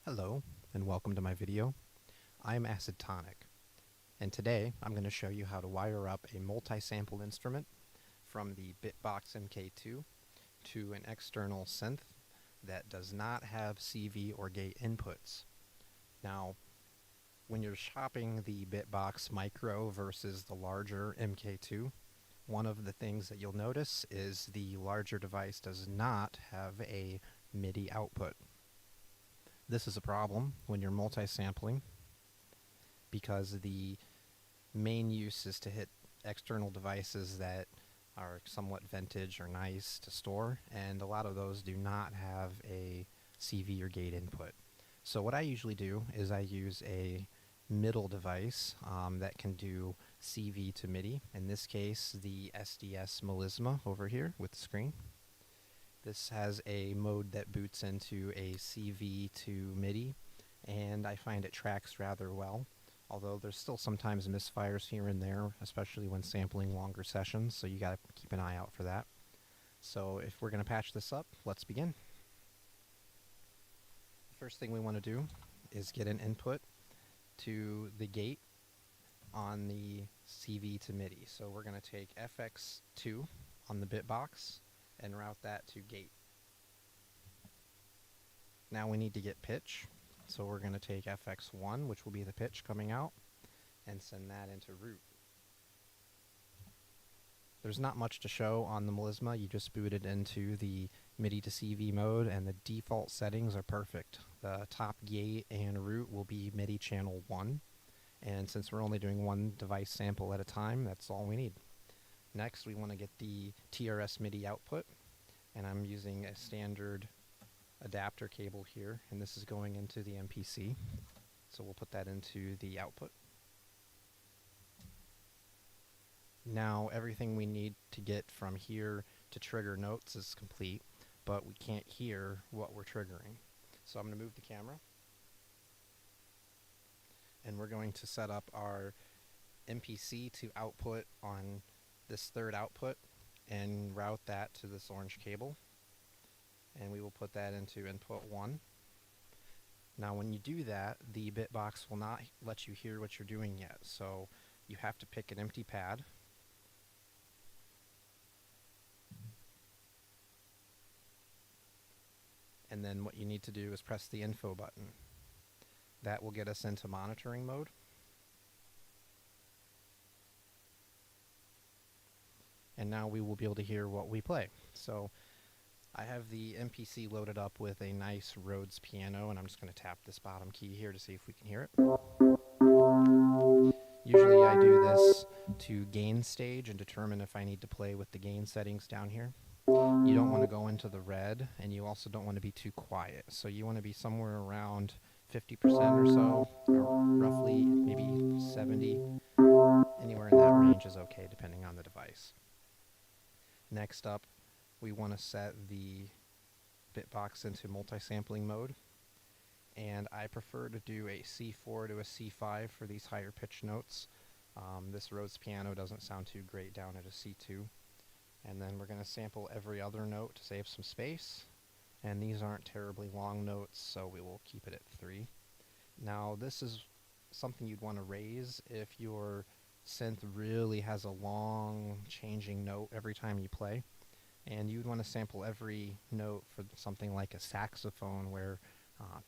Hello, and welcome to my video. I'm Acid Tonic, and today I'm going to show you how to wire up a multi-sample instrument from the Bitbox Mk2 to an external synth that does not have CV or gate inputs. Now, when you're shopping the Bitbox Micro versus the larger Mk2, one of the things that you'll notice is the larger device does not have a Midi output. This is a problem when you're multi-sampling because the main use is to hit external devices that are somewhat vintage or nice to store, and a lot of those do not have a CV or gate input. So what I usually do is I use a middle device that can do CV to MIDI. In this case, the SDS Melisma over here with the screen. This has a mode that boots into a CV to MIDI, and I find it tracks rather well, although there's still sometimes misfires here and there, especially when sampling longer sessions, so you gotta keep an eye out for that. So if we're gonna patch this up, let's begin. The first thing we want to do is get an input to the gate on the CV to MIDI. So we're gonna take FX2 on the Bitbox and route that to gate. Now we need to get pitch, so we're going to take FX1, which will be the pitch coming out, and send that into root. There's not much to show on the Melisma. You just boot it into the MIDI to CV mode, and the default settings are perfect. The top gate and root will be MIDI channel 1, and since we're only doing one device sample at a time, that's all we need. Next, we want to get the TRS MIDI output, and I'm using a standard adapter cable here, and this is going into the MPC, so we'll put that into the output. Now everything we need to get from here to trigger notes is complete, but we can't hear what we're triggering. So I'm going to move the camera, and we're going to set up our MPC to output on this third output and route that to this orange cable, and we will put that into input 1. Now when you do that, the Bitbox will not let you hear what you're doing yet, so you have to pick an empty pad, and then what you need to do is press the info button. That will get us into monitoring mode. And now we will be able to hear what we play. So I have the MPC loaded up with a nice Rhodes piano, and I'm just going to tap this bottom key here to see if we can hear it. Usually I do this to gain stage and determine if I need to play with the gain settings down here. You don't want to go into the red, and you also don't want to be too quiet. So you want to be somewhere around 50% or so, or roughly maybe 70. Anywhere in that range is okay depending on the device. Next up, we want to set the Bitbox into multi-sampling mode, and I prefer to do a C4 to a C5 for these higher pitch notes. This Rhodes piano doesn't sound too great down at a C2. And then we're going to sample every other note to save some space, and these aren't terribly long notes, so we will keep it at 3. Now this is something you'd want to raise if your synth really has a long changing note every time you play, and you'd want to sample every note for something like a saxophone where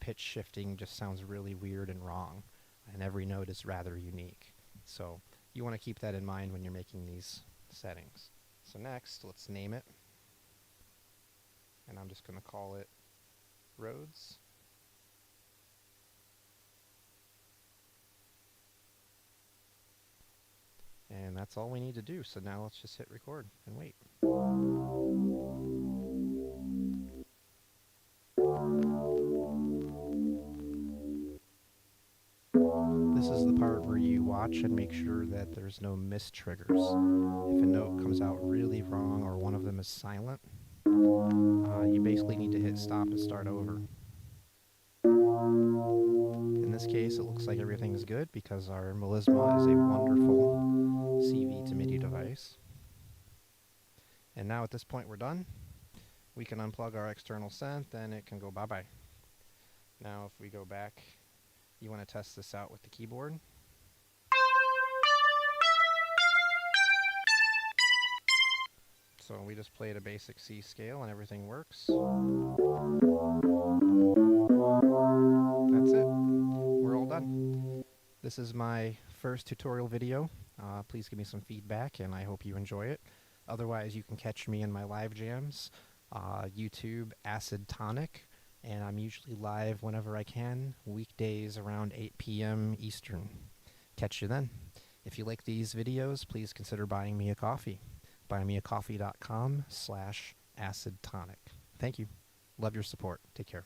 pitch shifting just sounds really weird and wrong, and every note is rather unique. So you want to keep that in mind when you're making these settings. So next, let's name it, and I'm just going to call it Rhodes. And that's all we need to do, so now let's just hit record and wait. This is the part where you watch and make sure that there's no mistriggers. If a note comes out really wrong or one of them is silent, you basically need to hit stop and start over. In this case, it looks like everything is good because our Melisma is a wonderful CV to MIDI device. And now at this point we're done. We can unplug our external synth and it can go bye-bye. Now if we go back, you want to test this out with the keyboard. So we just played a basic C scale and everything works. That's it. We're all done. This is my first tutorial video. Please give me some feedback and I hope you enjoy it. Otherwise, you can catch me in my live jams, YouTube Acid Tonic, and I'm usually live whenever I can, weekdays around 8 p.m. Eastern. Catch you then. If you like these videos, please consider buying me a coffee. buymeacoffee.com/acidtonic. Thank you. Love your support. Take care.